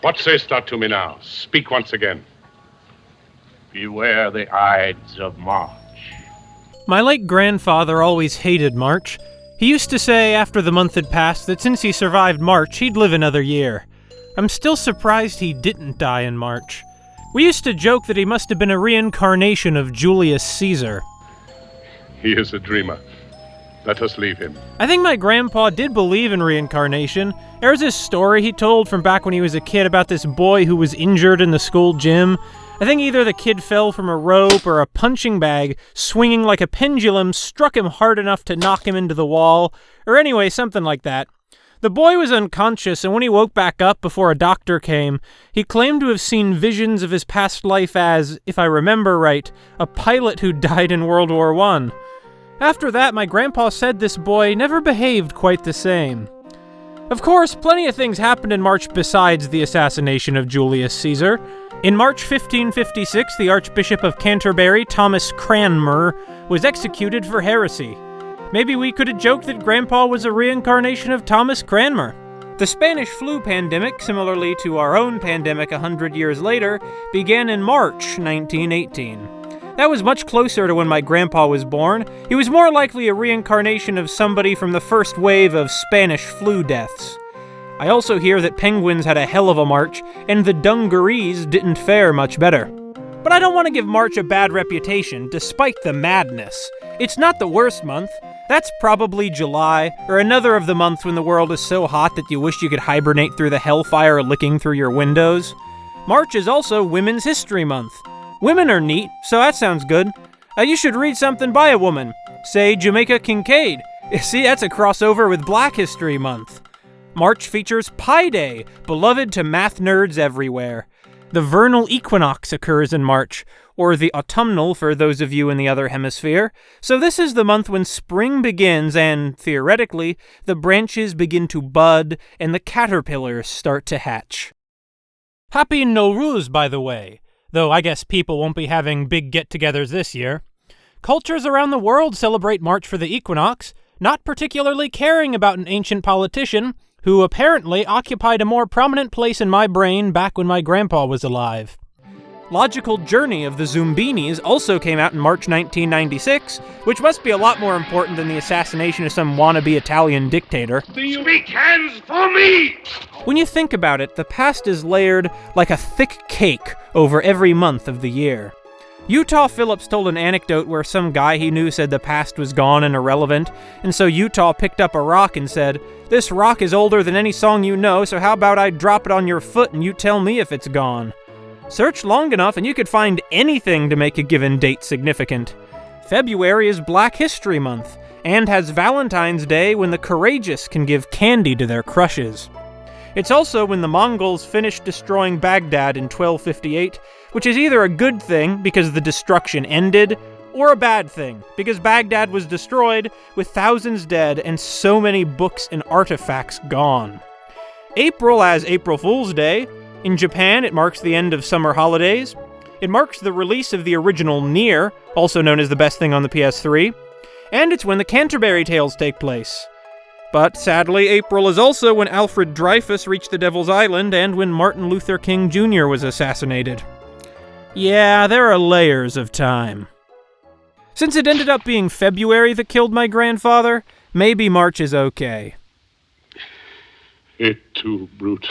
What sayst thou to me now? Speak once again. Beware the Ides of March. My late grandfather always hated March. He used to say after the month had passed that since he survived March, he'd live another year. I'm still surprised he didn't die in March. We used to joke that he must have been a reincarnation of Julius Caesar. He is a dreamer. Let us leave him. I think my grandpa did believe in reincarnation. There was this story he told from back when he was a kid about this boy who was injured in the school gym. I think either the kid fell from a rope or a punching bag, swinging like a pendulum, struck him hard enough to knock him into the wall, or anyway, something like that. The boy was unconscious, and when he woke back up before a doctor came, he claimed to have seen visions of his past life as, if I remember right, a pilot who died in World War I. After that, my grandpa said this boy never behaved quite the same. Of course, plenty of things happened in March besides the assassination of Julius Caesar. In March 1556, the Archbishop of Canterbury, Thomas Cranmer, was executed for heresy. Maybe we could have joked that Grandpa was a reincarnation of Thomas Cranmer. The Spanish flu pandemic, similarly to our own pandemic 100 years later, began in March 1918. That was much closer to when my grandpa was born. He was more likely a reincarnation of somebody from the first wave of Spanish flu deaths. I also hear that penguins had a hell of a March, and the dungarees didn't fare much better. But I don't want to give March a bad reputation, despite the madness. It's not the worst month. That's probably July, or another of the months when the world is so hot that you wish you could hibernate through the hellfire licking through your windows. March is also Women's History Month. Women are neat, so that sounds good. You should read something by a woman. Say Jamaica Kincaid. See, that's a crossover with Black History Month. March features Pi Day, beloved to math nerds everywhere. The Vernal Equinox occurs in March, or the autumnal for those of you in the other hemisphere. So this is the month when spring begins and, theoretically, the branches begin to bud and the caterpillars start to hatch. Happy Nowruz, by the way. Though I guess people won't be having big get-togethers this year. Cultures around the world celebrate March for the equinox, not particularly caring about an ancient politician who apparently occupied a more prominent place in my brain back when my grandpa was alive. Logical Journey of the Zumbinis also came out in March 1996, which must be a lot more important than the assassination of some wannabe Italian dictator. Speak hands for me! When you think about it, the past is layered like a thick cake over every month of the year. Utah Phillips told an anecdote where some guy he knew said the past was gone and irrelevant, and so Utah picked up a rock and said, "This rock is older than any song you know, so how about I drop it on your foot and you tell me if it's gone?" Search long enough and you could find anything to make a given date significant. February is Black History Month, and has Valentine's Day when the courageous can give candy to their crushes. It's also when the Mongols finished destroying Baghdad in 1258, which is either a good thing because the destruction ended, or a bad thing because Baghdad was destroyed with thousands dead and so many books and artifacts gone. April as April Fool's Day. In Japan, it marks the end of summer holidays. It marks the release of the original Nier, also known as the best thing on the PS3, and it's when the Canterbury Tales take place. But sadly, April is also when Alfred Dreyfus reached the Devil's Island and when Martin Luther King Jr. was assassinated. Yeah, there are layers of time. Since it ended up being February that killed my grandfather, maybe March is okay. Et tu, brute.